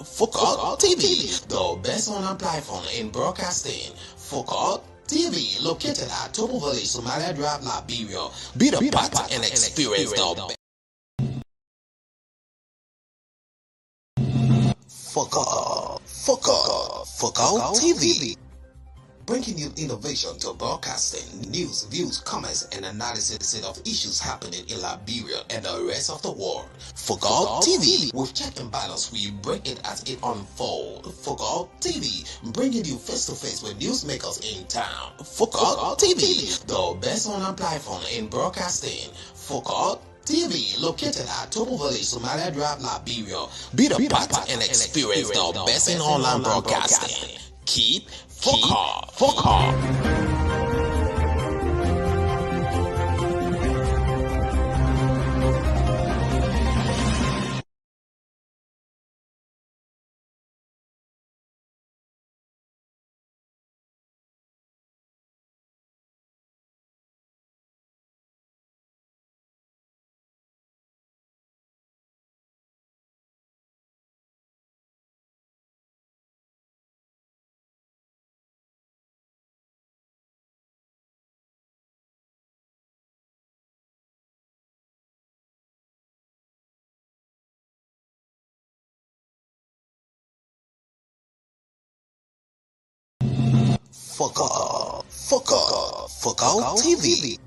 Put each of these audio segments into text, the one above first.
Focal TV, the best online platform in broadcasting. Focal TV, located at Topo Village, Somalia Drive, Liberia. Be the part and experience the Focal TV, bringing you innovation to broadcasting, news, views, comments, and analysis of issues happening in Liberia and the rest of the world. Focal TV, with check and balance, we break it as it unfolds. Focal TV, bringing you face to face with newsmakers in town. Focal TV, the best online platform in broadcasting. Focal TV, located at Topo Village, Somalia Drive, Liberia. Be the part and experience the best in online broadcasting. Keep Focal. Focal TV,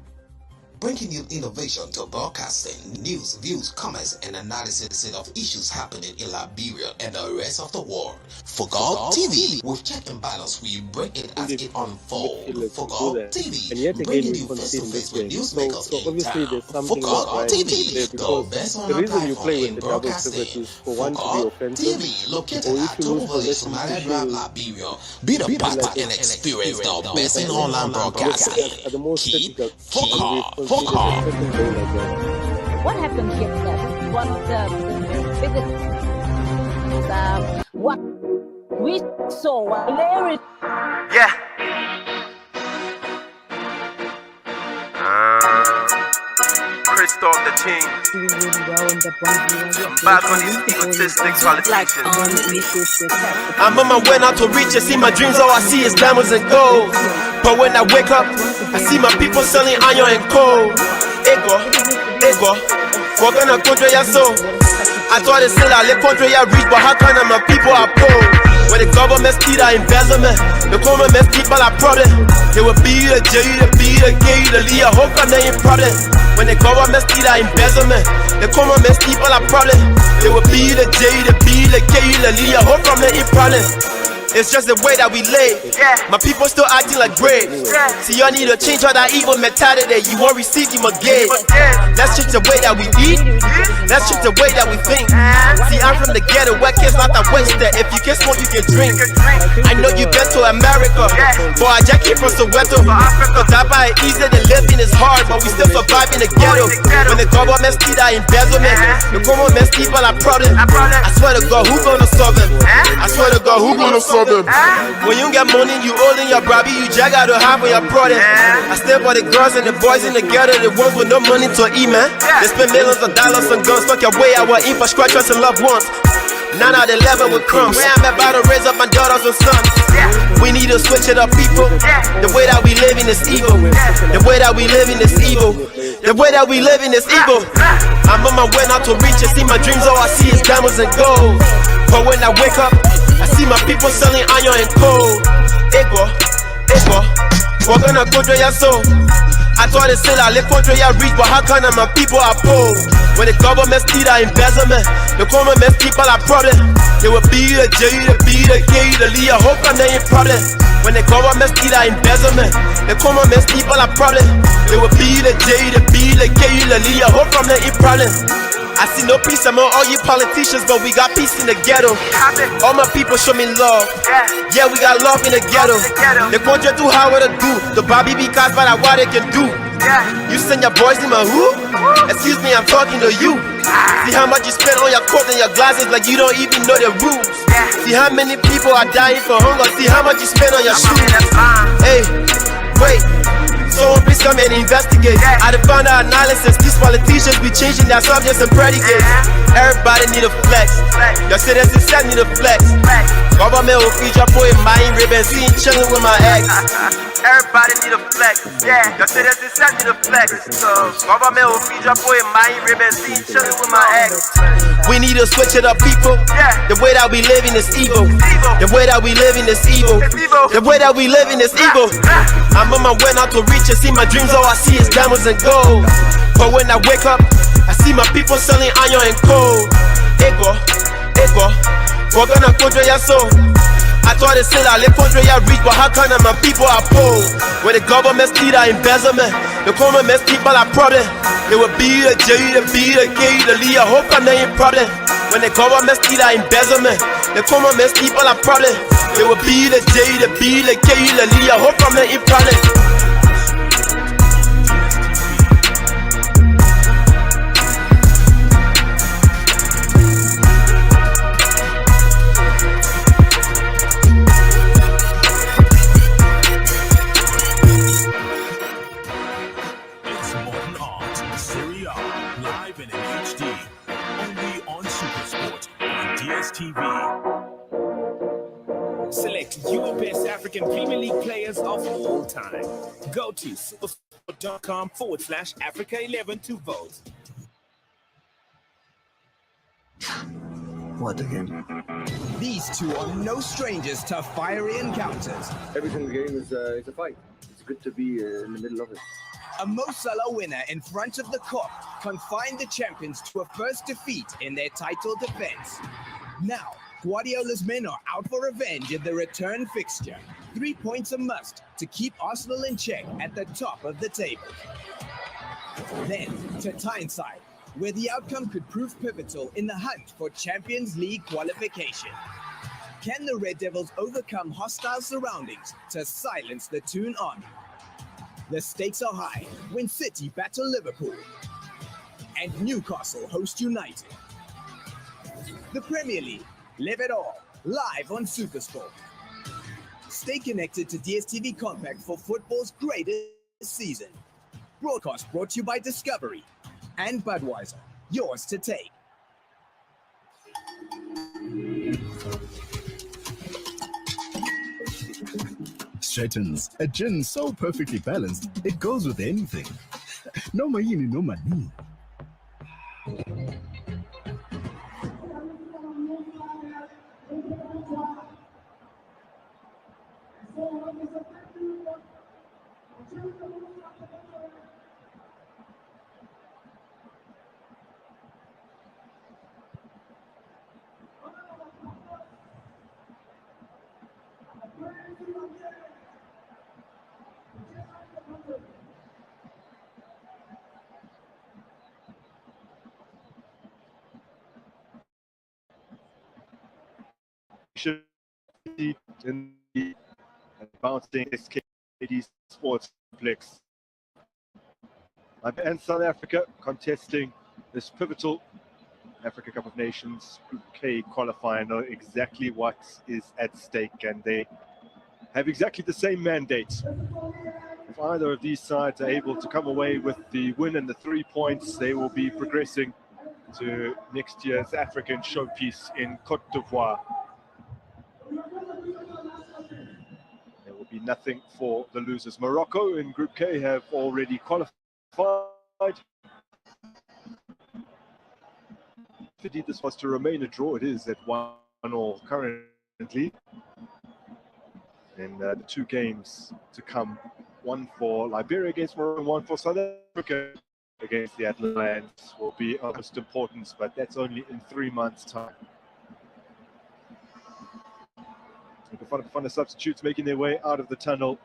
bringing you innovation to broadcasting, news, views, comments, and analysis of issues happening in Liberia and the rest of the world. Focal TV, with check and balance, we break it as it unfolds. Focal TV, bringing you face to face with newsmakers in town. Focal TV, the best online platform in broadcasting. Focal TV, located at Topo Village, Somalia Drive, Liberia. Be the part and experience the best in online broadcasting. Keep Focal. What happened here? One of the biggest what we saw. Yeah. Christoph the King. I'm back on these egotistic politicians. I'm on my way now to reach it. See my dreams, all I see is diamonds and gold. But when I wake up, I see my people selling iron and coal. Ego, we're gonna control your soul. I thought they said I let control your reach, but how come my people are poor? When the government see the embezzlement, the government people are problem. They will be the J, the B, the K, the Lee, I hope I'm not problem. When the government see the embezzlement, the government people are problem. They will be the J, the B, the K, the Lee, I hope I'm not problem. It's just the way that we live. My people still acting like brave. See, y'all need to change all that evil mentality. You won't receive, you must give. Let's change the way that we eat. Let's change the way that we think. See, I'm from the ghetto where kids not that wasted. If you can smoke, you can drink. I know you been to America, but I just came from Soweto. Cause that by easy, the living is hard, but we still survive in the ghetto. When the government see that embezzlement, the government people are problem. I swear to God, who gonna solve them? I swear to God, who gonna solve them? When you get money, you holding your brabby, you jag out to half of your product. I stand for the girls and the boys in the ghetto, the ones with no money to eat, man. They spend millions of dollars on guns, stuck your way our infrastructure and loved ones. 9 out of 11 with crumbs. Where I'm about to raise up my daughters and sons. We need to switch it up, people. The way that we living is evil. The way that we living is evil. The way that we living is evil. I'm on my way now to reach it. See my dreams, all I see is diamonds and gold. But when I wake up, I see my people selling iron and coal. Ego, we're gonna control your soul. I thought they said I let control your reach, but how come my people are poor? When the government see the embezzlement, the government people are problem. They will be the J, the B, the K, the Lee, I hope I'm not in problem. When the government see the embezzlement, the government people are problem. They will be the J, the B, the K, the Lee, I hope I'm not in problem. I see no peace among all you politicians, but we got peace in the ghetto. All my people show me love. Yeah, we got love in the ghetto. The country too hard what to do. The Bobby because by what they can do. You send your boys in my who? Excuse me, I'm talking to you. See how much you spend on your coat and your glasses like you don't even know the rules. See how many people are dying for hunger. See how much you spend on your shoes. Hey, wait. someone please come and investigate. I done found out analysis, these politicians be changing their subjects and predicates. Everybody need a flex. Your citizens need a flex. Government will feature boy buying ribbons, seeing chilling with my ex. Everybody need a flex. Your citizens need a flex. So government will feature boy buying ribbons, seeing chilling with my ex. We need to switch it up, people. The way that we living is evil. The way that we living is evil. The way that we living is evil. I'm on my way out to reach and see my dreams. All I see is diamonds and gold. But when I wake up, I see my people selling iron and coal. Ego, we're gonna control your soul. I thought they said I live control your reach, but how come my people are poor? When the government see that embezzlement, the common mess people are problem. It will be the J, the B, the K, the Lee. I hope I'm not in problem. When the government see that embezzlement, the common mess people are problem. It will be the J, the B, the K, the Lee. I hope I'm not in problem. TV. Select your best African Premier League players of all time. Go to supersport.com/Africa11 to vote. What again? These two are no strangers to fiery encounters. Every single game is a fight. It's good to be in the middle of it. A Mo Salah winner in front of the court confined the champions to a first defeat in their title defense. Now, Guardiola's men are out for revenge in the return fixture. 3 points a must to keep Arsenal in check at the top of the table. Then to Tyneside, where the outcome could prove pivotal in the hunt for Champions League qualification. Can the Red Devils overcome hostile surroundings to silence the Toon Army? The stakes are high when City battle Liverpool and Newcastle host United. The Premier League, live it all, live on SuperSport. Stay connected to DSTV Compact for football's greatest season. Broadcast brought to you by Discovery and Budweiser, yours to take. Stretton's, a gin so perfectly balanced, it goes with anything. No mayini, no money. In the bouncing SKD Sports Complex. And South Africa contesting this pivotal Africa Cup of Nations Group K qualifier know exactly what is at stake, and they have exactly the same mandate. If either of these sides are able to come away with the win and the 3 points, they will be progressing to next year's African showpiece in Côte d'Ivoire. There will be nothing for the losers. Morocco in Group K have already qualified. If indeed this was to remain a draw, it is at 1-1 currently. And the two games to come, one for Liberia against Morocco and one for South Africa against the Atlantis, will be of most importance, but that's only in 3 months' time. Bafana substitutes making their way out of the tunnel.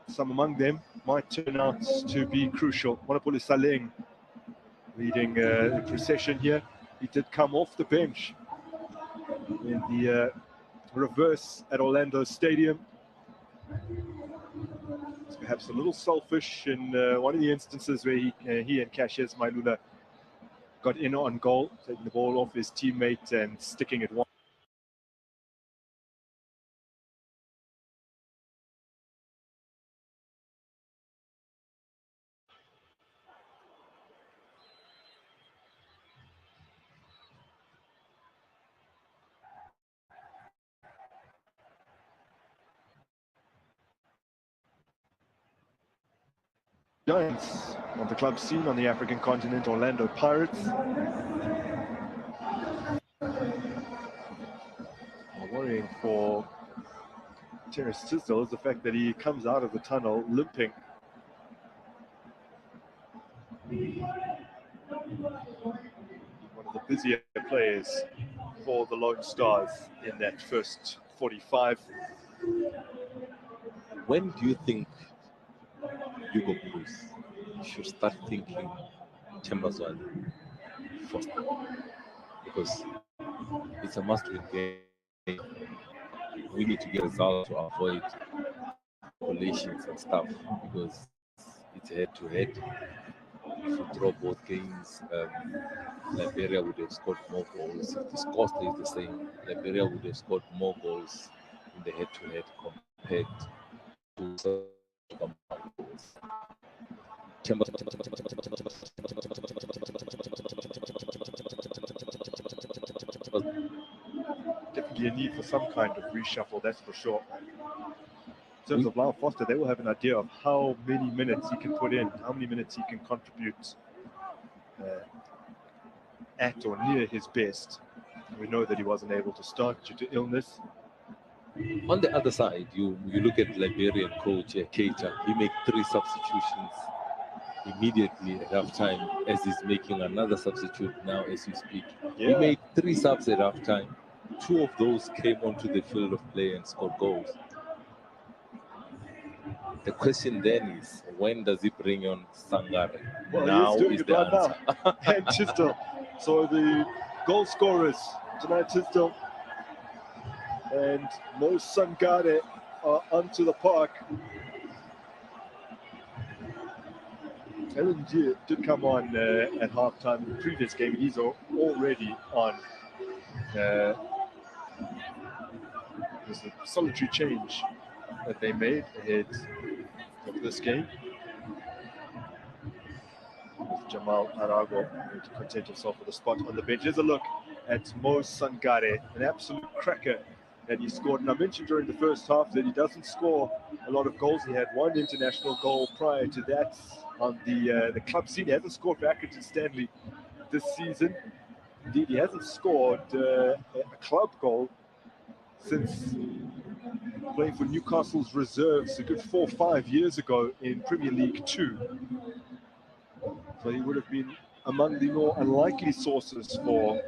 Some among them might turn out to be crucial. Monopoli Saleng leading the procession here. He did come off the bench in the reverse at Orlando Stadium. It's perhaps a little selfish in one of the instances where he and Cassius Mailula got in on goal, taking the ball off his teammate and sticking it one. giants of the club scene on the African continent, Orlando Pirates. Worrying for Terence Tisdale is the fact that he comes out of the tunnel limping. One of the busier players for the Lone Stars in that first 45. When do you think Hugo Bruce should start thinking Chambers-Wale Foster? Because it's a must-win game. We need to get results to avoid collisions and stuff, because it's head-to-head. If you draw both games, Liberia would have scored more goals. If the score stays the same, Liberia would have scored more goals in the head-to-head compared to Definitely a need for some kind of reshuffle, that's for sure. In terms of Lyle Foster, they will have an idea of how many minutes he can put in, how many minutes he can contribute at or near his best. We know that he wasn't able to start due to illness. On the other side, you look at Liberian coach Keita. He made 3 substitutions immediately at halftime, as he's making another substitute now as we speak. Yeah. He made 3 subs at halftime. 2 of those came onto the field of play and scored goals. The question then is, when does he bring on Sangare? Well, now he's doing is it the right answer. now. And Tisdale. So the goal scorers tonight, Tisdale and Mo Sangare are onto the park. LNG did come on at halftime in the previous game. He's already on. There's a solitary change that they made ahead of this game. With Jamal Arago going to content himself with a spot on the bench. Here's a look at Mo Sangare, an absolute cracker that he scored. And I mentioned during the first half that he doesn't score a lot of goals. He had 1 international goal prior to that on the club scene. He hasn't scored for Accrington Stanley this season. Indeed, he hasn't scored a club goal since playing for Newcastle's reserves a good 4 or 5 years ago in Premier League 2. So he would have been among the more unlikely sources for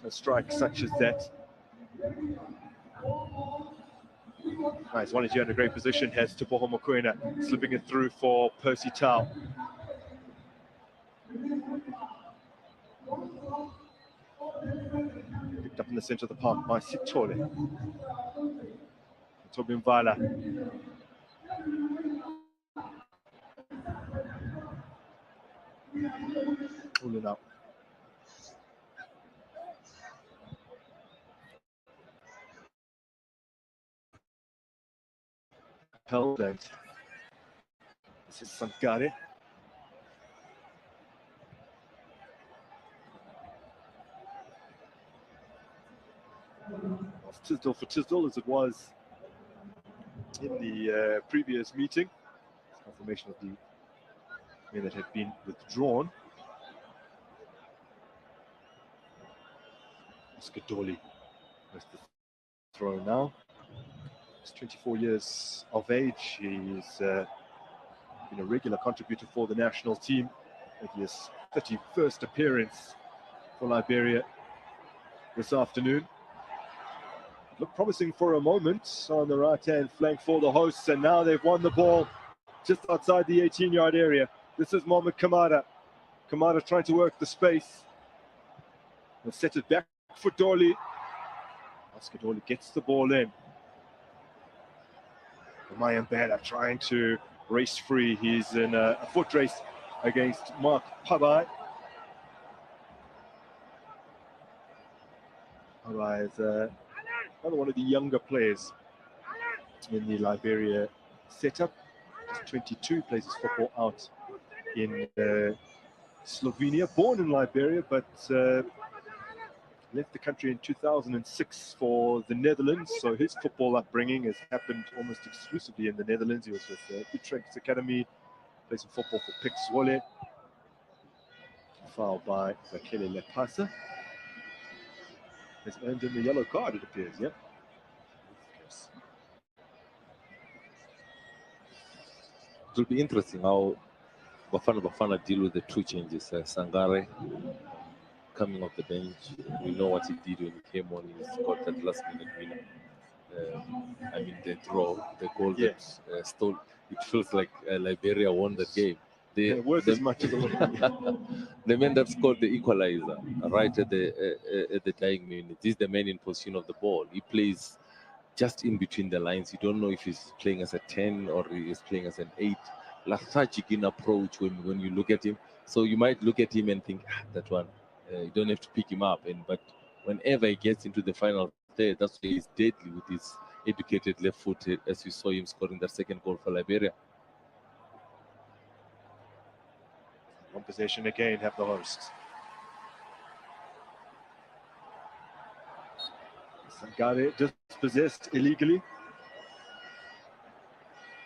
a strike such as that. Nice, one is in a great position, has Tupoho Mokoena slipping it through for Percy Tau. Picked up in the centre of the park by Sitole. Toby Mvala. Pulling up. Held and this is Sangare. Tisdale for Tisdale as it was in the previous meeting. Confirmation of the men that had been withdrawn. Skidoli with the throw now. He's 24 years of age. He's been a regular contributor for the national team. Making his 31st appearance for Liberia this afternoon. Looked promising for a moment on the right-hand flank for the hosts, and now they've won the ball just outside the 18-yard area. This is Mohamed Kamara. Kamara trying to work the space. They'll set it back for Dolly. Dolly gets the ball in. Mayambela trying to race free. He's in a foot race against Mark Pabai. Pabai is another one of the younger players in the Liberia setup. He's 22, plays his football out in Slovenia. Born in Liberia, but left the country in 2006 for the Netherlands. So his football upbringing has happened almost exclusively in the Netherlands. He was with Utrecht's Academy Plays some football for Pick Swole. Foul by Zakele Lepasa. Has earned him a yellow card, it appears, yeah? Yes. It will be interesting how Bafana deal with the two changes. Sangare coming off the bench. We know what he did when he came on. He scored that last minute winner. I mean, the draw, the goal that stole. It feels like Liberia won that game. Worth as much as the man that scored the equalizer right at the dying minute. He's the man in position of the ball. He plays just in between the lines. You don't know if he's playing as a 10 or he's playing as an 8. Lethargic in approach when you look at him. So you might look at him and think, that one, you don't have to pick him up. But whenever he gets into the final third, that's why he's deadly with his educated left foot, as you saw him scoring that second goal for Liberia. One possession again, have the hosts. Sangare just possessed illegally.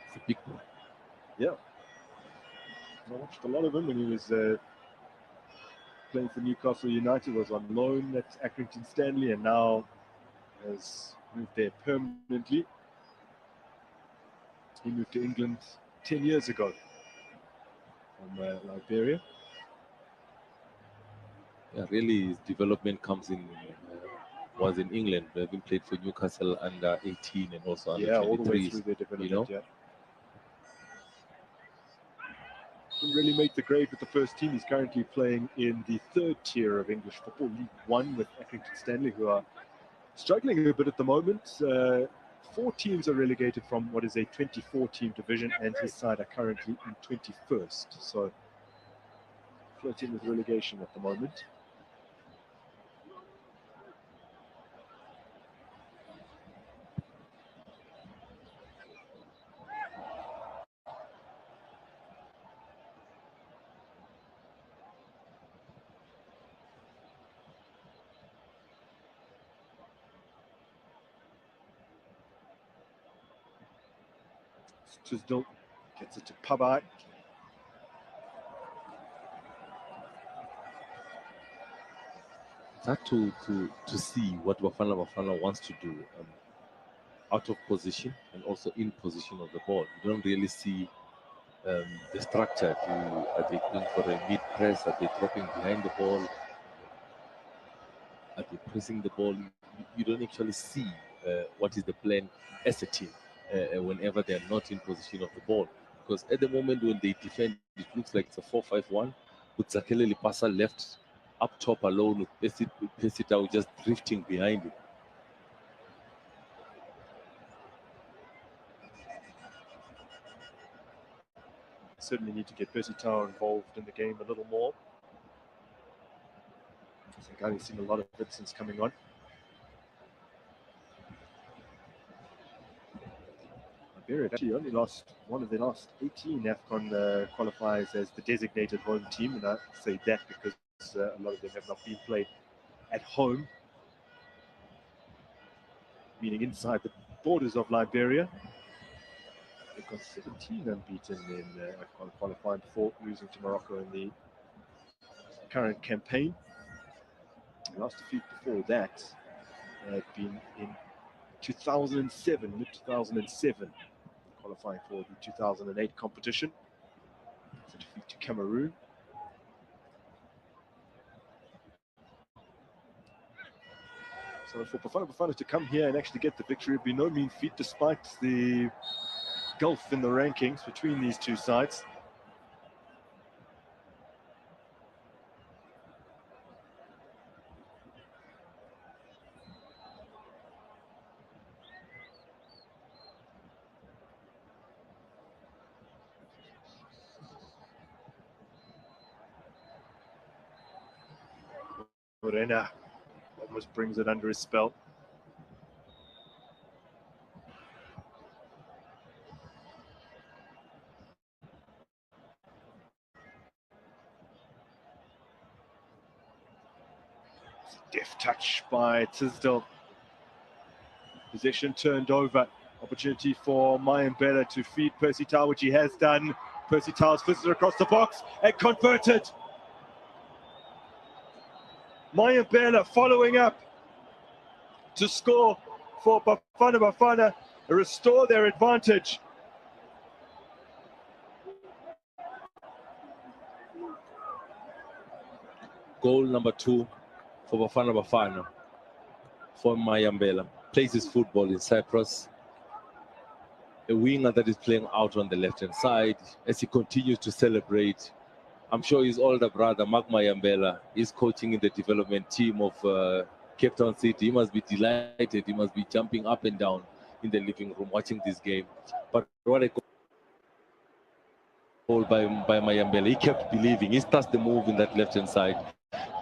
It's a big one. Yeah. I watched a lot of him when he was playing for Newcastle United, was on loan at Accrington Stanley, and now has moved there permanently. He moved to England 10 years ago from Liberia. Yeah, really, his development comes in. Was in England, having played for Newcastle under 18 and also under 23. All the way through their development. Yeah. Didn't really make the grade with the first team. He's currently playing in the third tier of English football, League One, with Accrington Stanley, who are struggling a bit at the moment. 4 teams are relegated from what is a 24-team division, and his side are currently in 21st. So flirting with relegation at the moment. Tisdale gets it to Pabai. It's hard to see what Bafana wants to do out of position and also in position of the ball. You don't really see the structure. Are they going for a mid press? Are they dropping behind the ball? Are they pressing the ball? You don't actually see what is the plan as a team whenever they are not in position of the ball. Because at the moment when they defend, it looks like it's a 4-5-1 with Zakele Lepasa left up top alone with Pesitao just drifting behind him. Certainly need to get Pesitao involved in the game a little more. I think I've seen a lot of it since coming on. Liberia actually only lost one of their last 18 AFCON qualifiers as the designated home team, and I say that because a lot of them have not been played at home, meaning inside the borders of Liberia. They've got 17 unbeaten in AFCON qualifying before losing to Morocco in the current campaign. The last defeat before that had been in 2007, mid-2007, qualifying for the 2008 competition. It's a defeat to Cameroon. So for Bafana to come here and actually get the victory would be no mean feat, despite the gulf in the rankings between these two sides. Morena almost brings it under his spell. Deft touch by Tisdale. Possession turned over. Opportunity for Mayambela to feed Pesitao, which he has done. Percy Towers flips it across the box and converted. Mayambela following up to score for Bafana restore their advantage. Goal number 2 for Bafana for Mayambela. Plays his football in Cyprus. A winger that is playing out on the left-hand side as he continues to celebrate. I'm sure his older brother, Mark Mayambela, is coaching in the development team of Cape Town City. He must be delighted. He must be jumping up and down in the living room watching this game. But what a goal by Mayambela. He kept believing. He starts the move in that left-hand side,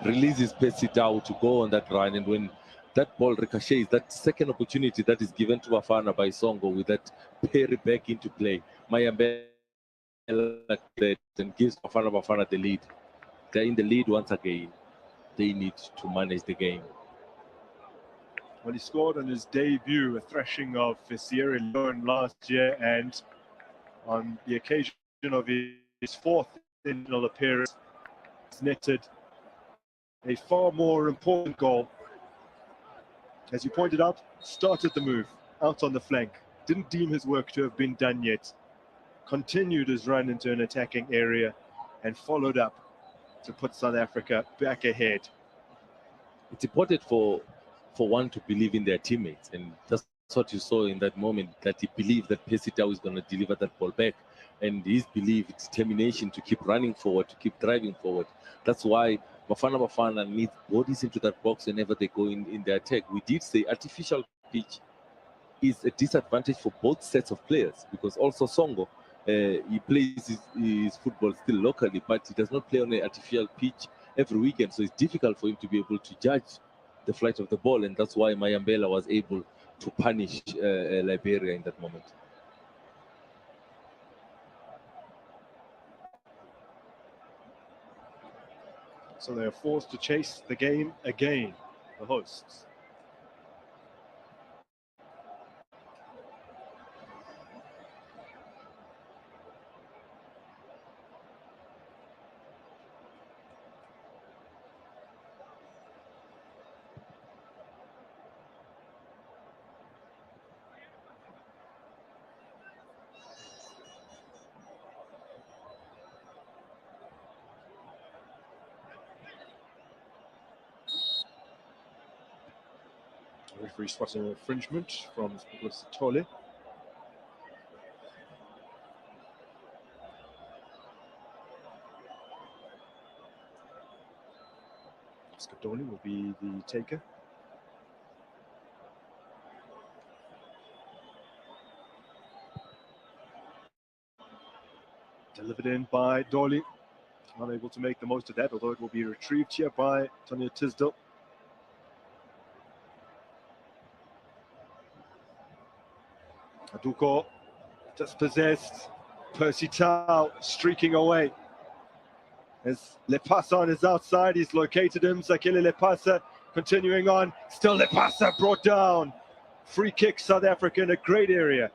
releases Percy Tau to go on that run, and when that ball ricochets, that second opportunity that is given to Bafana by Songo with that parry back into play, Mayambela and gives Bafana the lead. They're in the lead once again. They need to manage the game. Well, he scored on his debut, a thrashing of Sierra Leone last year, and on the occasion of his fourth international appearance, he's netted a far more important goal. As you pointed out, started the move out on the flank, didn't deem his work to have been done yet, continued his run into an attacking area, and followed up to put South Africa back ahead. It's important for one to believe in their teammates, and that's what you saw in that moment, that he believed that Percy Tau is going to deliver that ball back, and his belief, determination to keep running forward, to keep driving forward. That's why Bafana needs bodies into that box whenever they go in their attack. We did say artificial pitch is a disadvantage for both sets of players, because also Songo, he plays his football still locally, but he does not play on an artificial pitch every weekend, so it's difficult for him to be able to judge the flight of the ball, and that's why Mayambela was able to punish Liberia in that moment. So they are forced to chase the game again, the hosts. The referee spotting an infringement from Tole. Scadoli will be the taker. Delivered in by Dolly. Not able to make the most of that, although it will be retrieved here by Tanya Tisdale. Aduko dispossessed. Percy Tau streaking away. As Lepasa on his outside, he's located him. Zakele Lepasa continuing on. Still Lepasa brought down. Free kick, South Africa in a great area.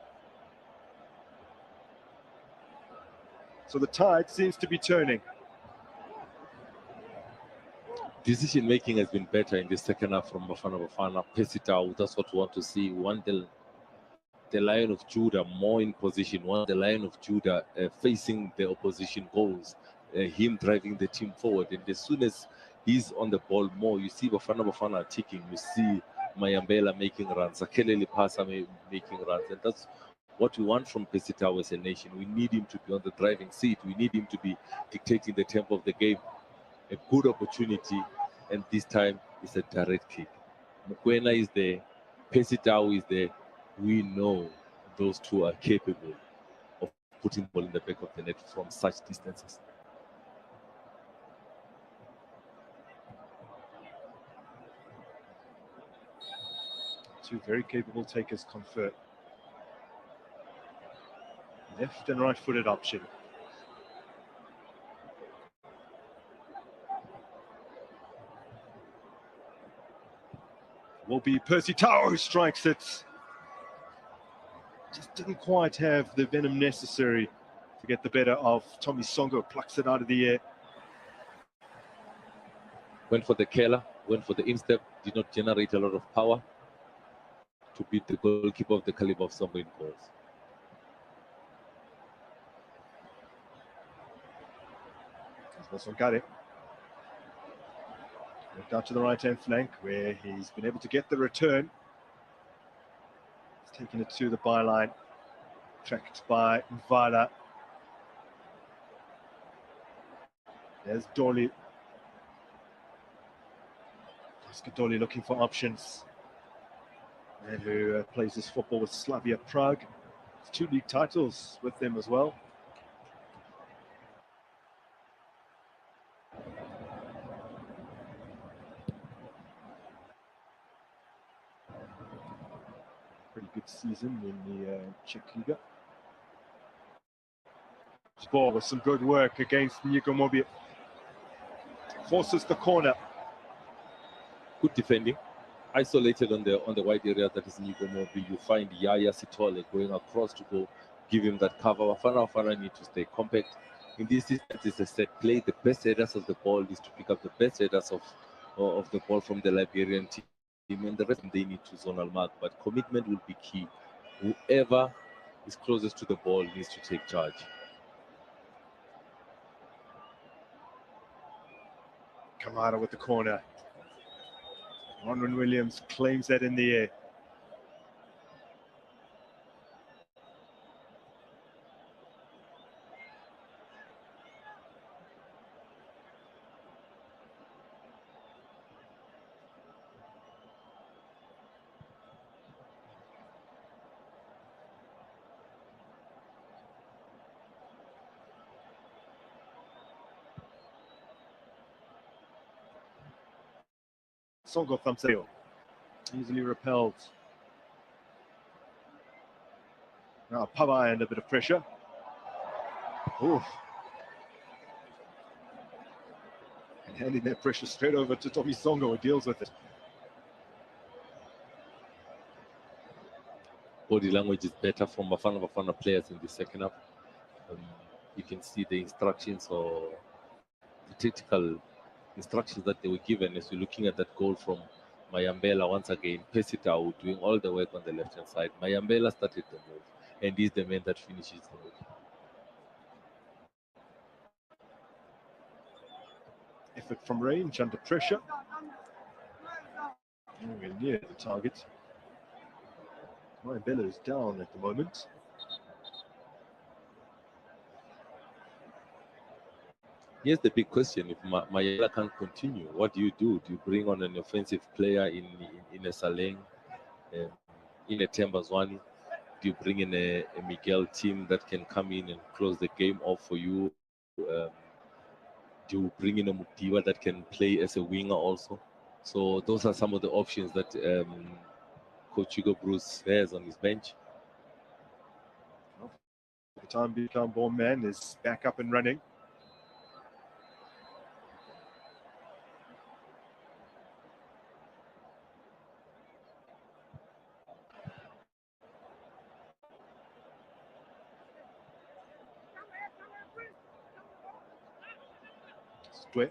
So the tide seems to be turning. Decision making has been better in the second half from Bafana. Percy Tau, that's what we want to see. We want the Lion of Judah more in position, the Lion of Judah facing the opposition goals, him driving the team forward. And as soon as he's on the ball more, you see Bafana ticking, you see Mayambela making runs, Zakele Lepasa making runs, and that's what we want from Percy Tau as a nation. We need him to be on the driving seat. We need him to be dictating the tempo of the game. A good opportunity, and this time it's a direct kick. Mokoena is there, Percy Tau is there. We know those two are capable of putting the ball in the back of the net from such distances. Two very capable takers convert. Left and right-footed option. Will be Percy Tau who strikes it. Just didn't quite have the venom necessary to get the better of Tommy Songo, plucks it out of the air. Went for the curler, went for the instep, did not generate a lot of power to beat the goalkeeper of the caliber of Songo in goals. Also got it. Went down to the right-hand flank where he's been able to get the return. He's taken it to the byline, tracked by Mvala. There's Dolly. Oscar Dolly looking for options. And who plays his football with Slavia Prague. 2 league titles with them as well. Pretty good season in the Czech Liga. Ball with some good work against Nico Mobi. Forces the corner. Good defending. Isolated on the wide area that is Nico Mobi. You find Yaya Sitole going across to go give him that cover. Wafana need to stay compact. In this instance, it's a set play. The best headers of the ball is to pick up the best headers of the ball from the Liberian team. And the rest they need to zonal mark, but commitment will be key. Whoever is closest to the ball needs to take charge. Kamara with the corner. Ronwen Williams claims that in the air. Songo Thamseo, easily repelled. Now Pava under a bit of pressure. Oof. And handing that pressure straight over to Tommy Songo, who deals with it. Body language is better from Bafana players in the second half. You can see the instructions or the tactical instructions that they were given as we're looking at that goal from Mayambela once again. Pesitao doing all the work on the left hand side. Mayambela started the move and he's the man that finishes the move. Effort from range under pressure. Nowhere near the target. Mayambela is down at the moment. Here's the big question: if Mayela can't continue, what do? Do you bring on an offensive player in a Saleng, in a Tembazwani? Do you bring in a Miguel team that can come in and close the game off for you? Do you bring in a Mukdiwa that can play as a winger also? So those are some of the options that Coach Hugo Bruce has on his bench. The time become born man is back up and running. Stwe.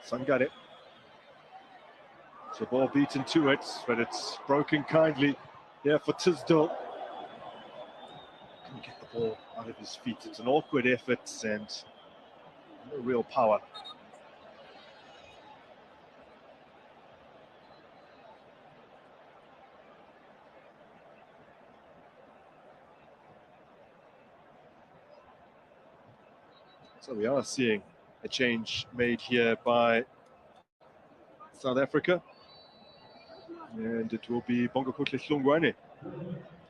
Sun got it. So ball beaten to it, but it's broken kindly here for Tisdale. Couldn't get the ball out of his feet. It's an awkward effort and no real power. So we are seeing a change made here by South Africa. And it will be Bongo Kotle Hlongwane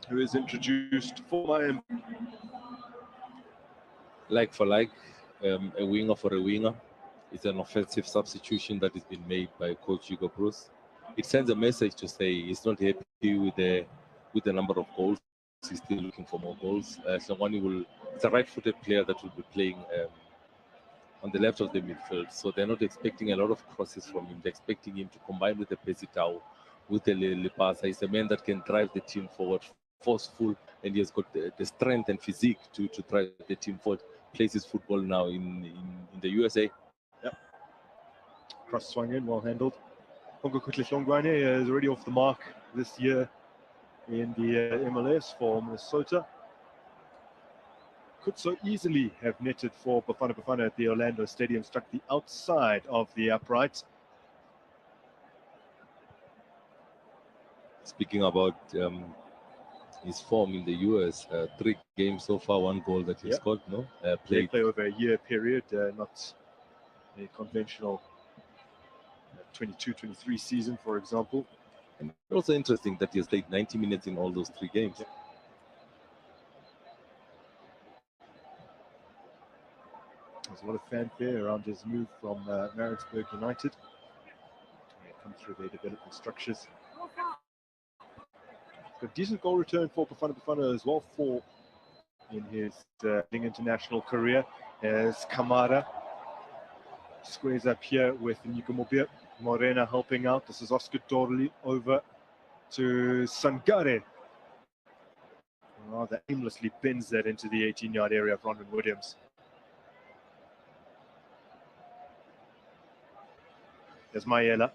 who is introduced for Miami. Like for like, a winger for a winger. It's an offensive substitution that has been made by Coach Hugo Bruce. It sends a message to say he's not happy with the number of goals. He's still looking for more goals. Hlongwane it's a right-footed player that will be playing on the left of the midfield. So they're not expecting a lot of crosses from him. They're expecting him to combine with the Pesitao, with the Lipasa. He's a man that can drive the team forward, forceful, and he has got the strength and physique to drive the team forward. Plays his football now in the USA. Yep. Cross swung in, well handled. Hongo Hlongwane is already off the mark this year in the MLS for Minnesota. Could so easily have netted for Bafana Bafana at the Orlando Stadium, struck the outside of the upright. Speaking about his form in the US, 3 games so far, 1 goal that he scored. No, They play over a year period, not a conventional 22-23 season, for example. And also interesting that he has played 90 minutes in all those 3 games. Yeah. There's a lot of fanfare around his move from Maritzburg United. Come through their development structures. Got decent goal return for Bafana Bafana as well, 4 in his international career. As Kamara squares up here with Nico Mobir. Morena helping out. This is Oscar Dorley over to Sangare. Rather aimlessly bends that into the 18-yard area of Ronwen Williams. There's Mayela.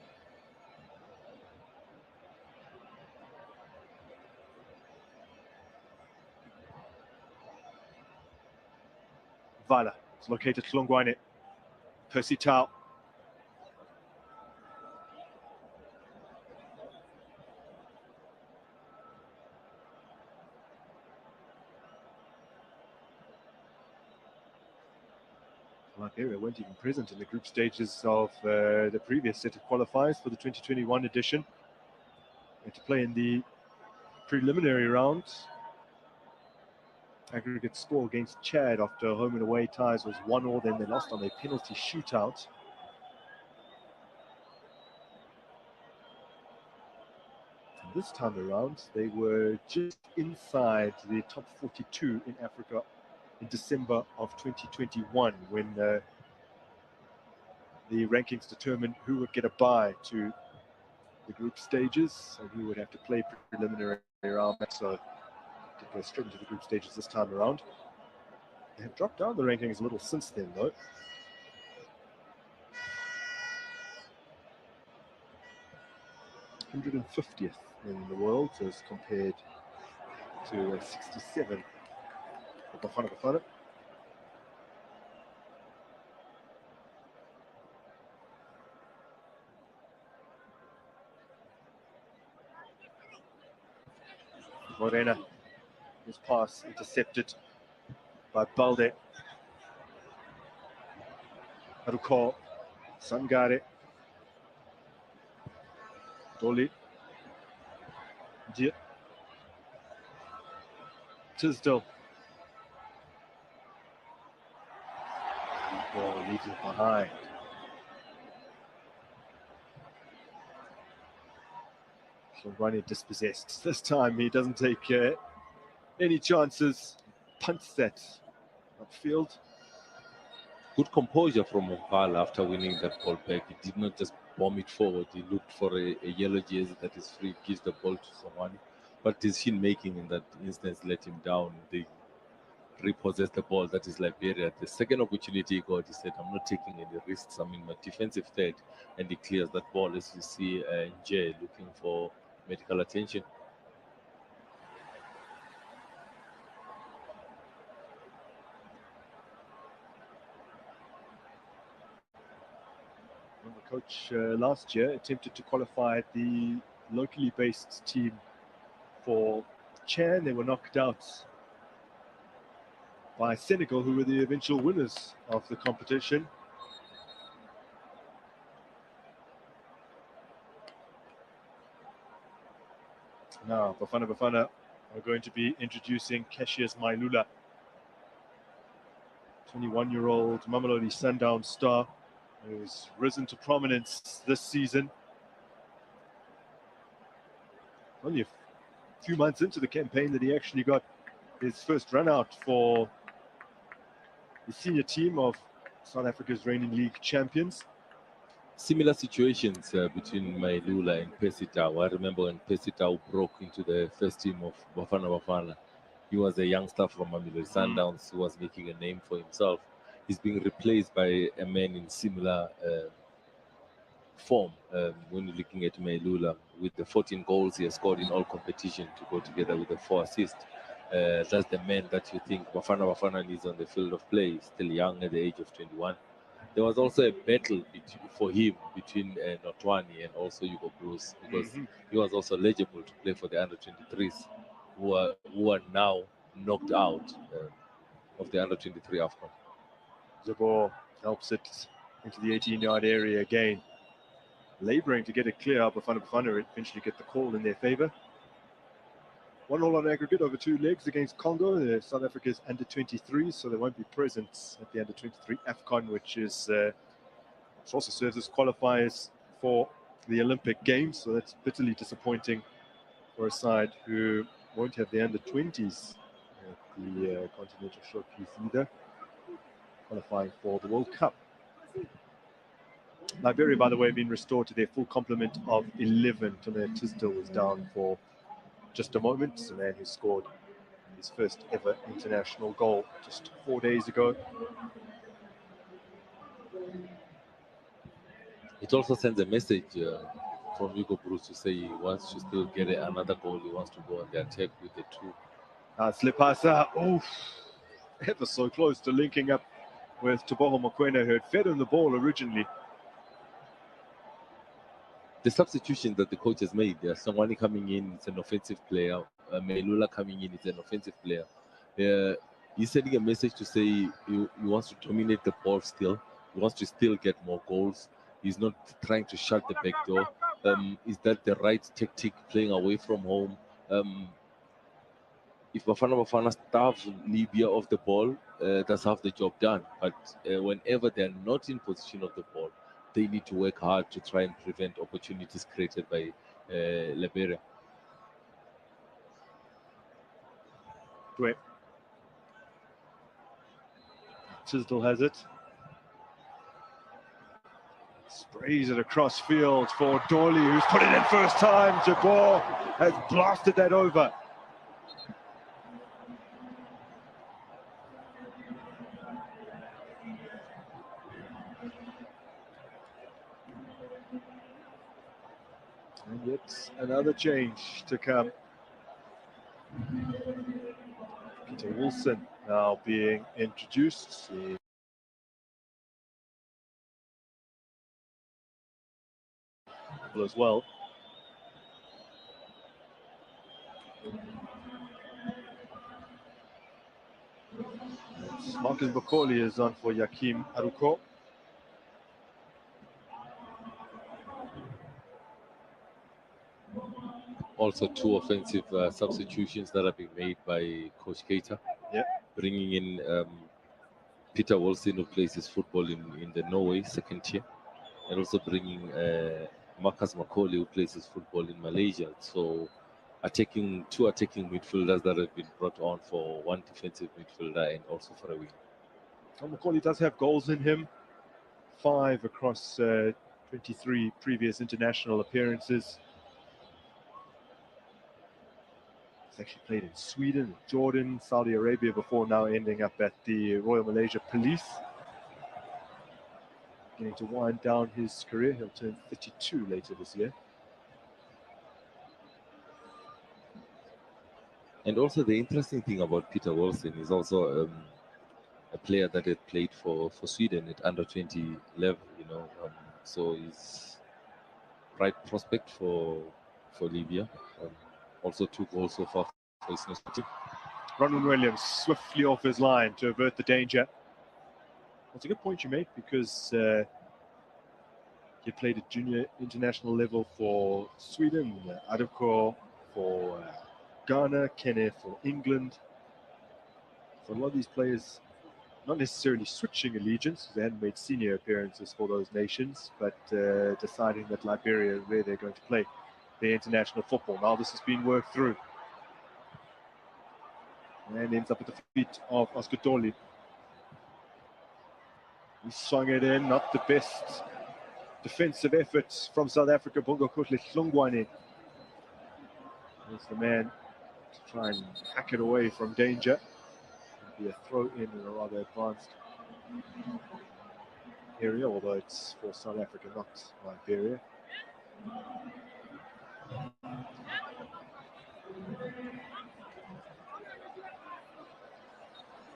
Vala. It's located Hlongwane. Percy Tau. Liberia weren't even present in the group stages of the previous set of qualifiers for the 2021 edition. They had to play in the preliminary round. Aggregate score against Chad after home and away ties was 1-1, then they lost on a penalty shootout. And this time around, they were just inside the top 42 in Africa in December of 2021, when the rankings determined who would get a bye to the group stages and who would have to play preliminary round. So did go straight into the group stages this time around. They have dropped down the rankings a little since then, though. th in the world as compared to 67 for Bafana Bafana. Morena, his pass intercepted by Balde. Haruko, Sangare, Doli, Dia, Tisdale. Ball leaves it behind. Hlongwane dispossessed. This time he doesn't take any chances. Punts that upfield. Good composure from Oval after winning that ball back. He did not just bomb it forward. He looked for a yellow jersey that is free, gives the ball to someone. But decision making in that instance let him down. They repossessed the ball. That is Liberia. The second opportunity he got, he said, I'm not taking any risks. I'm in my defensive third. And he clears that ball, as you see Nje looking for medical attention. The coach last year attempted to qualify the locally based team for Chan. They were knocked out by Senegal, who were the eventual winners of the competition. Now, Bafana Bafana are going to be introducing Cassius Mailula, 21-year-old Mamelodi Sundowns star, who's risen to prominence this season. Only a few months into the campaign that he actually got his first run out for the senior team of South Africa's reigning league champions. similar situations between Mailula and Pesitao. I remember when Pesitao broke into the first team of Bafana Bafana. He was a youngster from Mamelodi Sundowns who was making a name for himself. He's being replaced by a man in similar form when you're looking at Mailula with the 14 goals he has scored in all competition to go together with the 4 assists. That's the man that you think Bafana needs on the field of play, still young at the age of 21. There was also a battle for him between Notwani and also Hugo Bruce, because he was also eligible to play for the under-23s who are now knocked out of the under-23 AFCON. The ball helps it into the 18-yard area again. Labouring to get it clear. Bafana eventually get the call in their favour. 1-1 on aggregate over 2 legs against Congo. South Africa's under-23, so they won't be present at the under-23 AFCON, which also serves as qualifiers for the Olympic Games. So that's bitterly disappointing for a side who won't have the under-20s at the Continental Showcase either, qualifying for the World Cup. Liberia, by the way, have been restored to their full complement of 11. Tome Tisdale was down for just a moment. The man who scored his first ever international goal just 4 days ago. It also sends a message from Hugo Bruce to say he wants to still get another goal. He wants to go on the attack with the 2. Slepasa, ever so close to linking up with Teboho Mokoena, who had fed him the ball originally. The substitution that the coach has made, Sangwani coming in, it's an offensive player. Mailula coming in, it's an offensive player. He's sending a message to say he wants to dominate the ball still. He wants to still get more goals. He's not trying to shut the back door. Is that the right tactic, playing away from home? If Bafana starve Libya of the ball, that's half the job done. But whenever they're not in position of the ball, they need to work hard to try and prevent opportunities created by Liberia. Great. Tisdale has it. Sprays it across field for Dolly, who's put it in first time. Jabor has blasted that over. And yet another change to come. Peter Wilson now being introduced. As well. Marcus Bokoli is on for Yakim Aruko. Also 2 offensive substitutions that have been made by Coach Keita. Bringing in Peter Wilson, who plays his football in the Norway second tier, and also bringing Marcus Macaulay, who plays his football in Malaysia. So 2 attacking midfielders that have been brought on for 1 defensive midfielder and also for a wing. Macaulay does have goals in him, 5 across 23 previous international appearances. He's actually played in Sweden, Jordan, Saudi Arabia before now ending up at the Royal Malaysia Police. Beginning to wind down his career. He'll turn 32 later this year. And also the interesting thing about Peter Wilson is also a player that had played for Sweden at under 20 level, so he's bright prospect for Libya. Also 2 goals so far for his national team. Ronald Williams swiftly off his line to avert the danger. That's a good point you make, because he played at junior international level for Sweden, Aduko for Ghana, Kenne for England. So a lot of these players not necessarily switching allegiance, they hadn't made senior appearances for those nations, but deciding that Liberia is where they're going to play their international football. Now this has been worked through. And ends up at the feet of Oscar Dolly. He swung it in, not the best defensive effort from South Africa. Bongo Kotle Hlongwane is the man to try and hack it away from danger. It'll be a throw in a rather advanced area, although it's for South Africa, not Liberia.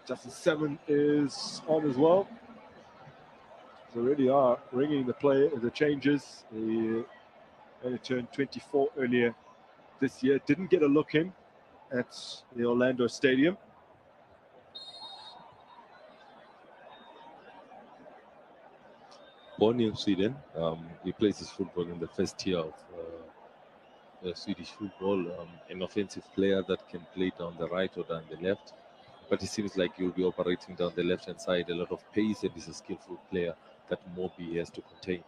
Justin Salmon is on as well. They already are ringing the changes. He only turned 24 earlier this year. Didn't get a look in at the Orlando Stadium. Born in Sweden, he plays his football in the first tier of Swedish football. An offensive player that can play down the right or down the left. But it seems like he'll be operating down the left-hand side, a lot of pace, and he's a skillful player that Mobi has to contain.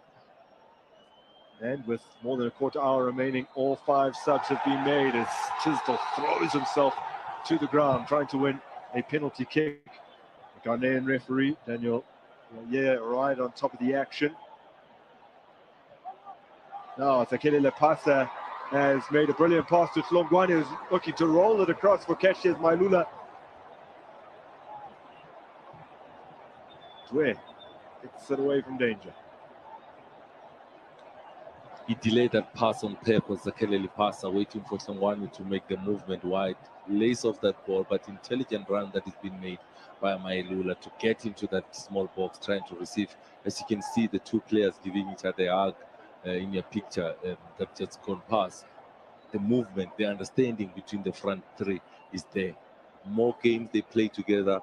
And with more than a quarter hour remaining, all 5 subs have been made as Tisdale throws himself to the ground, trying to win a penalty kick. The Ghanaian referee, Daniel, right on top of the action. Now, Zakele Lepasa has made a brilliant pass to Hlongwane, who's looking to roll it across for Cassius Mailula. Dwe gets it away from danger. He delayed that pass on purpose, Zakele Lepasa, waiting for someone to make the movement wide, lace off that ball, but intelligent run that has been made by Mailula to get into that small box, trying to receive. As you can see, the 2 players giving each other a hug in your picture that just gone past. The movement, the understanding between the front 3 is there. More games they play together,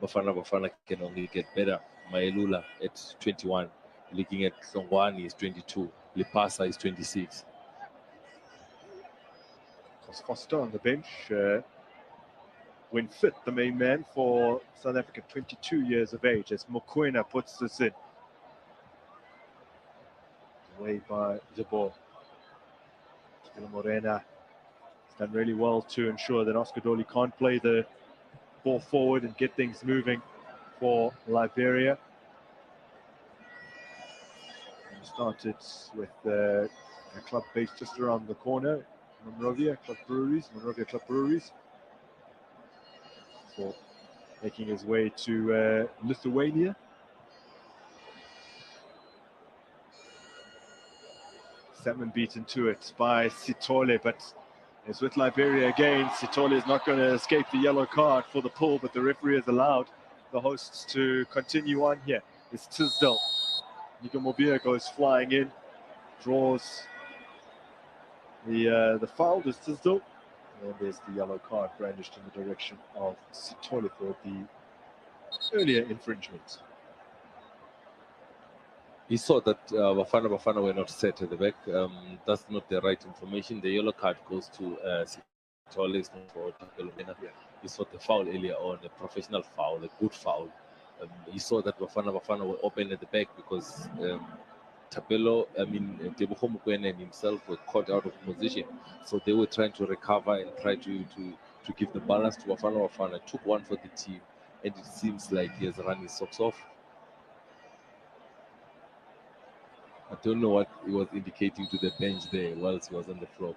Bafana can only get better. Mailula at 21, looking at Hlongwane is 22, Lepasa is 26. Foster on the bench. When fit, the main man for South Africa, 22 years of age, as Mokoena puts this in. Away by Zabor. Morena has done really well to ensure that Oscar Dolly can't play the ball forward and get things moving for Liberia. And started with a club based just around the corner, Monrovia Club Breweries, for making his way to Lithuania. Salmon beaten to it by Sithole, but it's with Liberia again. Sithole is not going to escape the yellow card for the pull, but the referee has allowed the hosts to continue on here. It's Tisdale. Nico Mobia goes flying in, draws the foul. There's Tisdale, and there's the yellow card brandished in the direction of Sithole for the earlier infringement. He saw that Bafana were not set at the back. That's not the right information. The yellow card goes to Sithole, it's not for Tapelo. He saw the foul earlier on, a professional foul, a good foul. He saw that Bafana were open at the back because Tapelo, Tebogo Mokoena and himself were caught out of position. So they were trying to recover and try to give the balance to Bafana. Bafana took one for the team, and it seems like he has run his socks off. I don't know what he was indicating to the bench there whilst he was on the floor.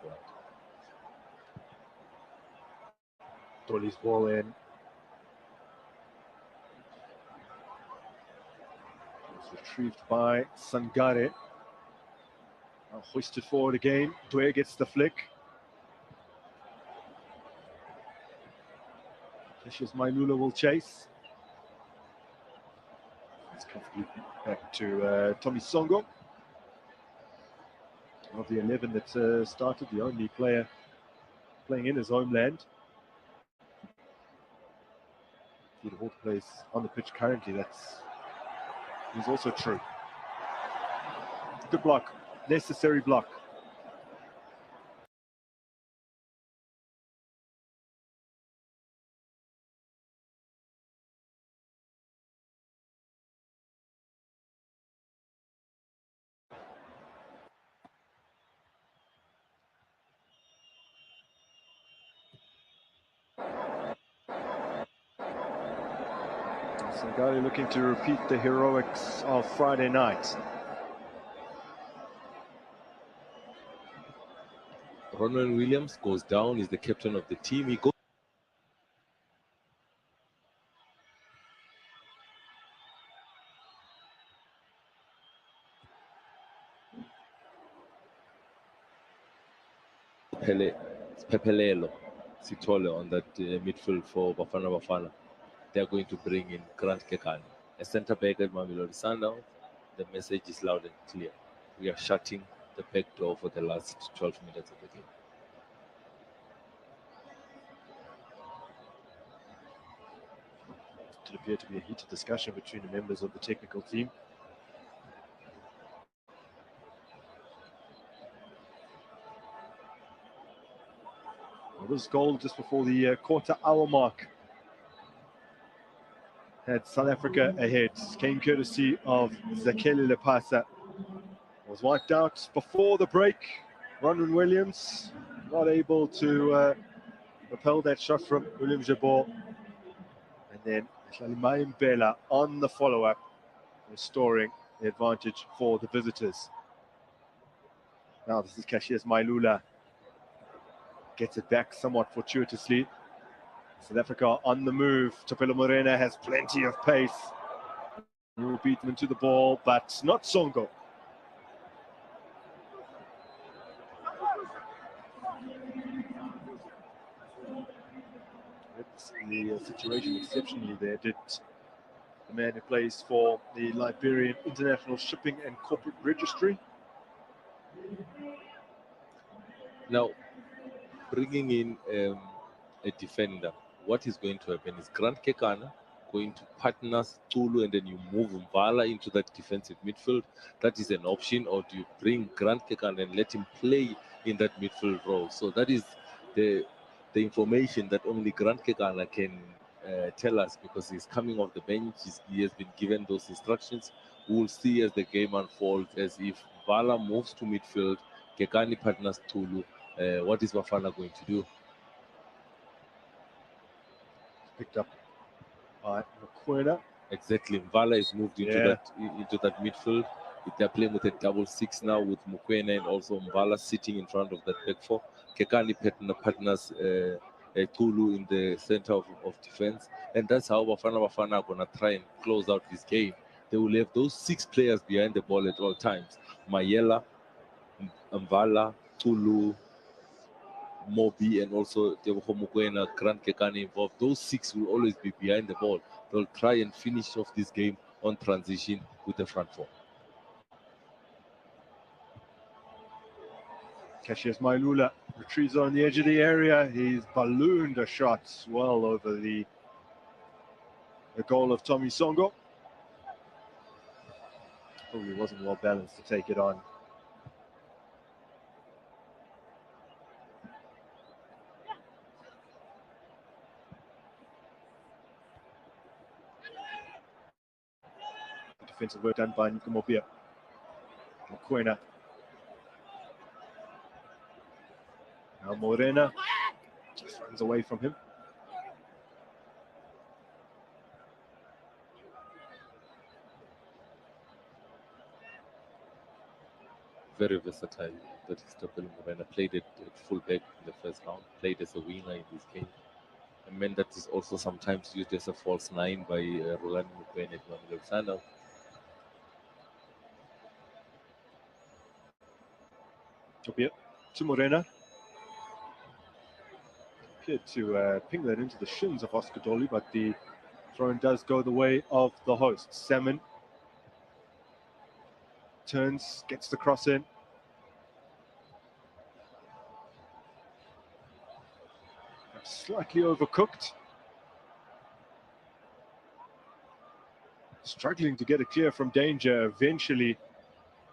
Dolly's ball in. It's retrieved by Sangare. Now hoisted forward again. Dwe gets the flick. Cassius Mailula will chase. It's comfortably back to Tommy Songo. Of the 11 that started, the only player playing in his homeland. Peter Hawke plays on the pitch currently. Is also true. Good block, necessary block. Sangare looking to repeat the heroics of Friday night. Ronwen Williams goes down, is the captain of the team. He goes Pepelelo Sitole on that midfield for Bafana Bafana. They're going to bring in Grant Kekani, a centre back at Mamelodi Sundowns. The message is loud and clear. We are shutting the back door for the last 12 minutes of the game. It appeared to be a heated discussion between the members of the technical team. Well, this goal just before the quarter hour mark had South Africa ahead. Came courtesy of Zakeli Lepasa. Was wiped out before the break. Ronwen Williams not able to repel that shot from William Jabor. And then Shalimai Mbela on the follow-up, restoring the advantage for the visitors. Now this is Cassius Mailula. Gets it back somewhat fortuitously. South Africa on the move. Topelo Morena has plenty of pace. He will beat them into the ball, but not Songo. It's the situation exceptionally there. Did the man who plays for the Liberian International Shipping and Corporate Registry. Now, bringing in a defender, what is going to happen is Grant Kekana going to partner Tulu, and then you move Mbala into that defensive midfield. That is an option. Or do you bring Grant Kekana and let him play in that midfield role? So that is the information that only Grant Kekana can tell us, because he's coming off the bench. He has been given those instructions. We will see as the game unfolds, as if Mbala moves to midfield, Kekani partners Tulu. What is Bafana going to do? Picked up by Mokoena. Exactly, Mbala is moved into that midfield. They're playing with a double six now, with Mokoena and also Mbala sitting in front of that back four. Kekani partners Tulu in the center of defense, and that's how Bafana are gonna try and close out this game. They will have those 6 players behind the ball at all times: Mayela, Mbala, Tulu, Mobi, and also Tebogo Mokoena, Grant Kekani involved. Those 6 will always be behind the ball. They'll try and finish off this game on transition with the front four. Cassius Mailula retrieves on the edge of the area. He's ballooned a shot well over the goal of Tommy Songo. Probably wasn't well balanced to take it on. Defensive work done by Nkumopia. Mokoena. Now Morena just runs away from him. Very versatile. That is Topelo Morena. Played at full back in the first round. Played as a winger in this game. A man that is also sometimes used as a false 9 by Rolando Mokoena at Mamelodi Sundowns. Topia to Morena. Appeared to ping that into the shins of Oscar Dolly, but the throw-in does go the way of the hosts. Salmon turns, gets the cross in. Slightly overcooked. Struggling to get it clear from danger. Eventually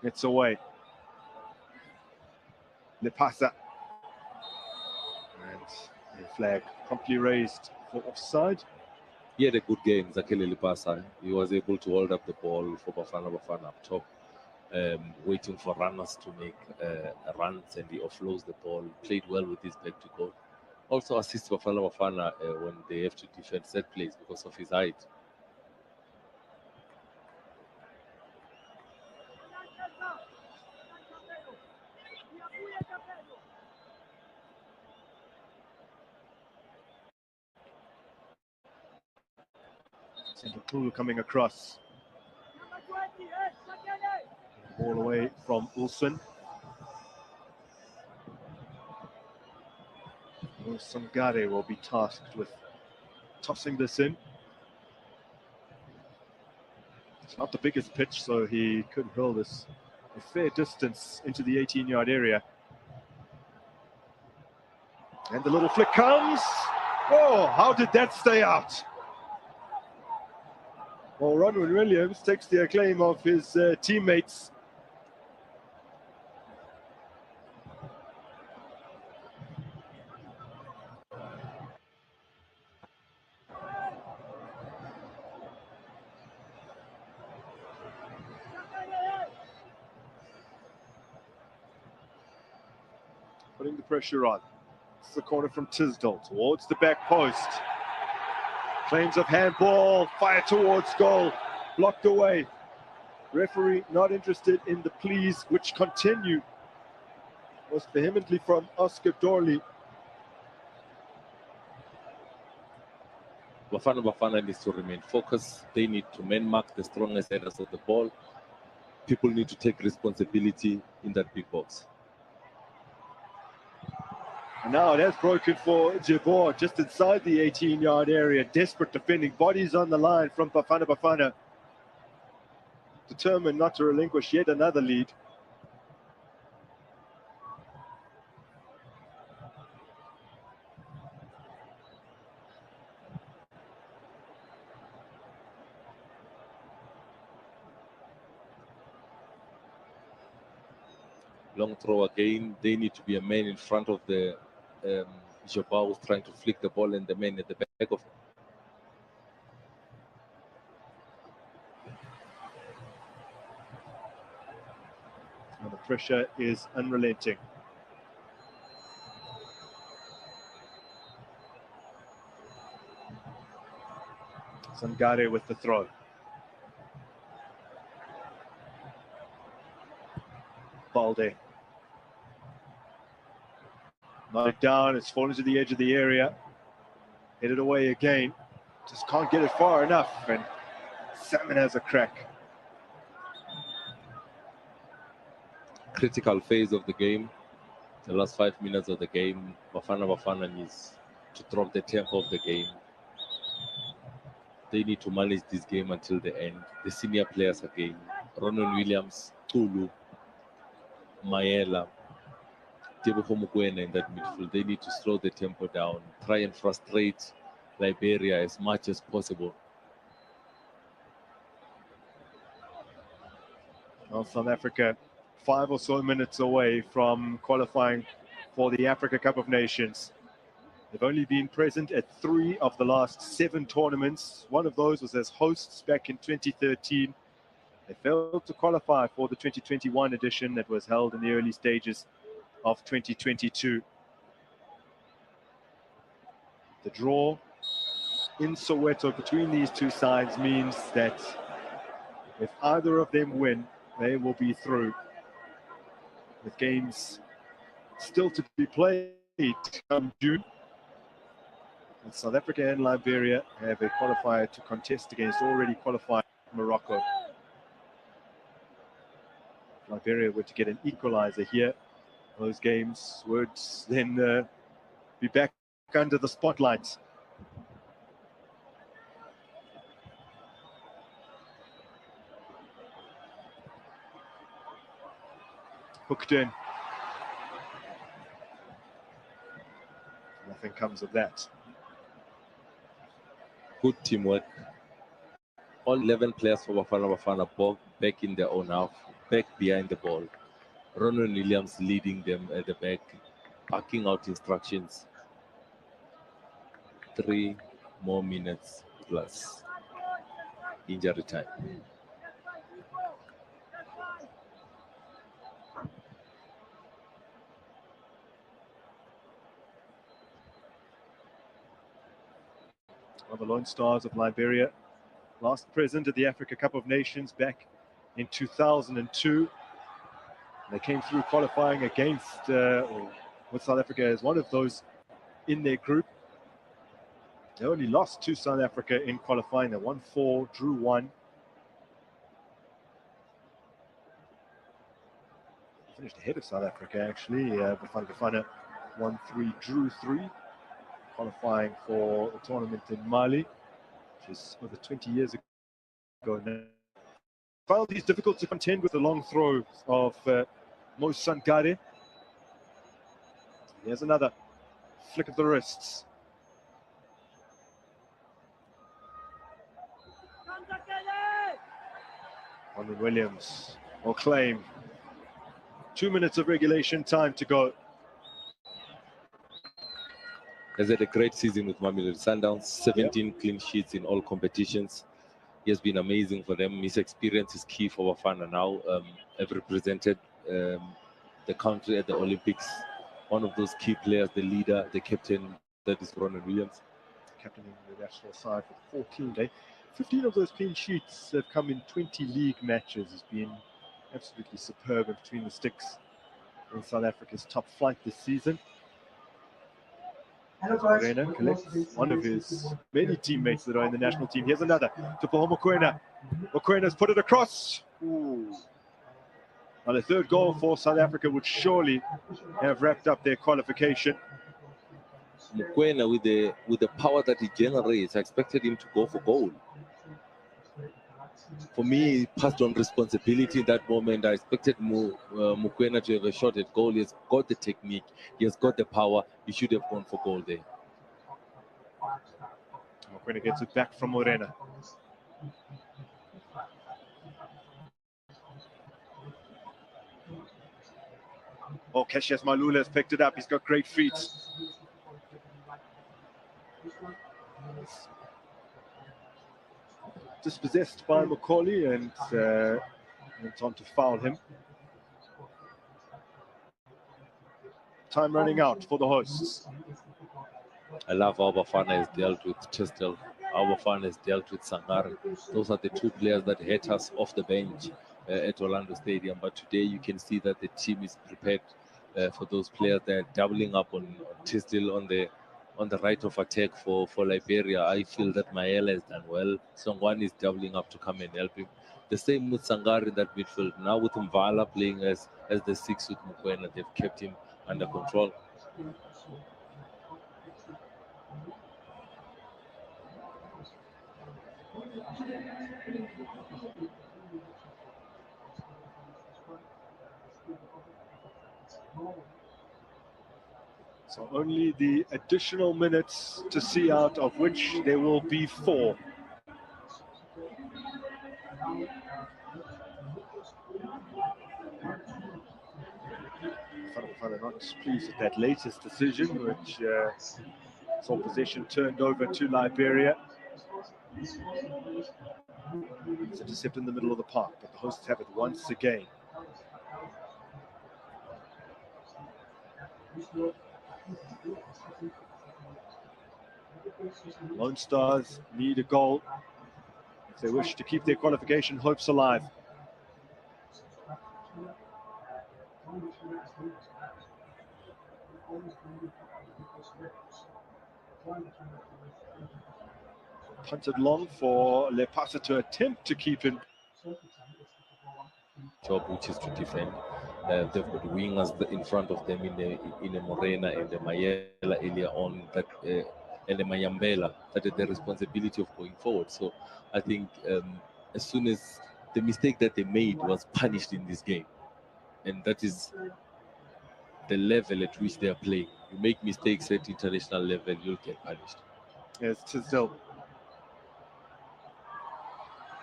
gets away. Lepasa. And a flag promptly raised for offside. He had a good game, Zakeli Lepasa. He was able to hold up the ball for Bafana up top, waiting for runners to make runs, and he offloads the ball. Played well with his back to goal. Also assists Bafana when they have to defend set plays because of his height. Ooh, coming across. Ball away from Ulson. Sangare will be tasked with tossing this in. It's not the biggest pitch, so he could hurl this a fair distance into the 18-yard area. And the little flick comes. Oh, how did that stay out? Well, Ronwen Williams takes the acclaim of his teammates. Putting the pressure on. It's the corner from Tisdale towards the back post. Claims of handball, fire towards goal, blocked away. Referee not interested in the pleas, which continue most vehemently from Oscar Dorley. Bafana needs to remain focused. They need to man mark the strongest headers of the ball. People need to take responsibility in that big box. And now it has broken for Jabor just inside the 18-yard area. Desperate defending, bodies on the line from Bafana. Determined not to relinquish yet another lead. Long throw again. They need to be a man in front of the Jabbar who's trying to flick the ball, and the man at the back of. And the pressure is unrelenting. Sangare with the throw. Balde. Knocked down, it's fallen to the edge of the area. Hit it away again. Just can't get it far enough, and Salmon has a crack. Critical phase of the game, the last 5 minutes of the game. Bafana needs to drop the tempo of the game. They need to manage this game until the end. The senior players again, Ronwen Williams, Tulu, Maela, Tebogo Mokoena in that midfield. They need to slow the tempo down, try and frustrate Liberia as much as possible. Well, South Africa 5 or so minutes away from qualifying for the Africa Cup of Nations. They've only been present at 3 of the last 7 tournaments. One of those was as hosts back in 2013. They failed to qualify for the 2021 edition that was held in the early stages of 2022. The draw in Soweto between these two sides means that if either of them win, they will be through, with games still to be played come June. And South Africa and Liberia have a qualifier to contest against already qualified Morocco. If Liberia were to get an equalizer here, those games would then be back under the spotlight. Hooked in. Nothing comes of that. Good teamwork. All 11 players for Bafana back in their own half, back behind the ball. Ronwen Williams leading them at the back, barking out instructions. 3 more minutes plus injury time. Well, the Lone Stars of Liberia, last present at the Africa Cup of Nations back in 2002. They came through qualifying against, with South Africa as one of those in their group. They only lost to South Africa in qualifying. They won 4, drew 1. Finished ahead of South Africa, actually. Bafana won 3, drew 3. Qualifying for the tournament in Mali, which is over 20 years ago now. Found these difficult to contend with the long throw of Mo Sankare. Here's another flick of the wrists. Ronald Williams will claim 2 minutes of regulation time to go. Has had a great season with Mamelodi Sundowns, 17 clean sheets in all competitions. He has been amazing for them. His experience is key for Bafana now. Have represented the country at the Olympics. One of those key players, the leader, the captain, that is Ronald Williams. Captaining the national side for 14 15 of those clean sheets have come in 20 league matches. He's been absolutely superb in between the sticks in South Africa's top flight this season. Mokoena collects one of his many teammates that are in the national team. Here's another to Paul Mokoena. Mokwena's put it across. Ooh. Now the third goal for South Africa would surely have wrapped up their qualification. Mokoena, with the power that he generates, I expected him to go for goal. For me, he passed on responsibility in that moment. I expected Mokoena to have a shot at goal. He has got the technique. He has got the power. He should have gone for goal there. Mokoena gets it back from Morena. Oh, Cassius Malula has picked it up. He's got great feet. Dispossessed by Macaulay and went on to foul him. Time running out for the hosts. I love how Bafana has dealt with Tistel. How Bafana has dealt with Sangare. Those are the two players that hit us off the bench at Orlando Stadium. But today you can see that the team is prepared for those players. They're doubling up on Tistel on the right of attack for Liberia. I feel that Maela has done well. Songwan is doubling up to come and help him. The same with Sangare in that midfield. Now with Mvala playing as the 6 with Mokoena, they've kept him under control. So only the additional minutes to see out, of which there will be 4. Bafana not pleased with that latest decision, which saw possession turned over to Liberia. It's intercepted in the middle of the park, but the hosts have it once again. Lone Stars need a goal if they wish to keep their qualification hopes alive. Punted long for Lepasa to attempt to keep him. Job which is to defend. They've got wingers in front of them in the Morena and the Mayela earlier on, that and the Mayambela, that is the responsibility of going forward. So I think as soon as the mistake that they made was punished in this game, and that is the level at which they are playing. You make mistakes at international level, you'll get punished. Yes, Tisdale.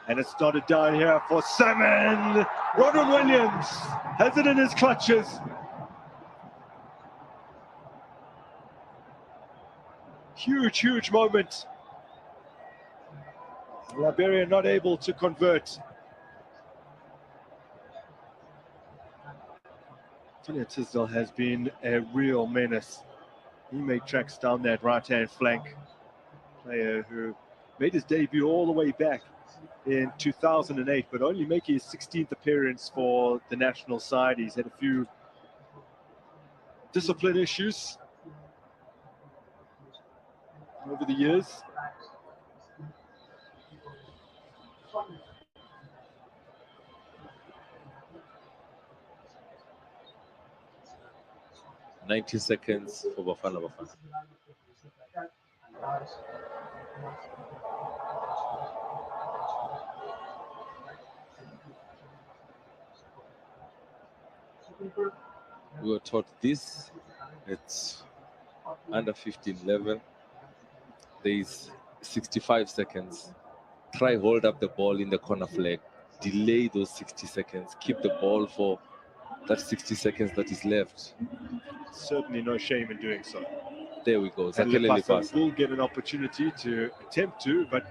And it's started down here for Salmon. Ronald Williams has it in his clutches. Huge, huge moment. Liberia not able to convert. Tanya Tisdale has been a real menace. He made tracks down that right-hand flank. Player who made his debut all the way back in 2008, but only making his 16th appearance for the national side. He's had a few discipline issues. over the years. "90 seconds for Bafana Bafana." We were taught this. It's under 15 level. There is 65 seconds. Try hold up the ball in the corner flag. Delay those 60 seconds. Keep the ball for that 60 seconds that is left. Certainly no shame in doing so. There we go. And Zakele Lepasa Lepasa. will get an opportunity to attempt to, but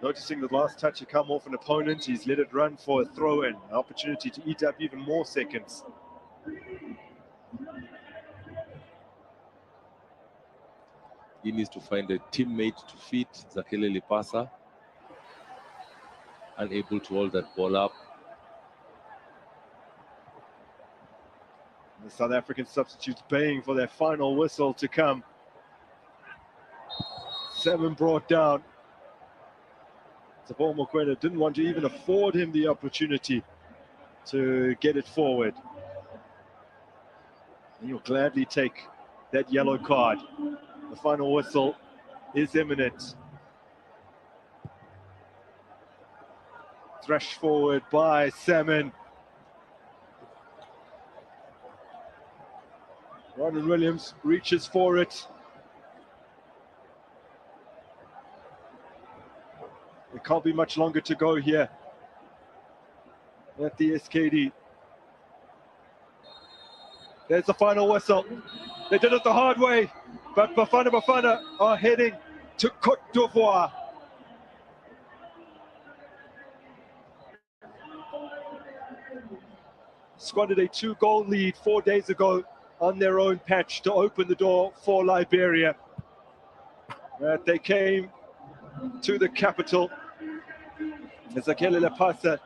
noticing the last touch had come off an opponent, he's let it run for a throw-in. An opportunity to eat up even more seconds. He needs to find a teammate to fit Zakele Lepasa. Unable to hold that ball up. The South African substitutes baying for their final whistle to come. 7 brought down. Tabo Mokoena didn't want to even afford him the opportunity to get it forward. And he'll gladly take that yellow card. The final whistle is imminent. Thrashed forward by Salmon. Ronald Williams reaches for it. There can't be much longer to go here at the SKD. There's the final whistle. They did it the hard way, but Bafana Bafana are heading to Côte d'Ivoire. Squandered a 2-goal lead 4 days ago on their own patch to open the door for Liberia. They came to the capital. Zakele Lepasa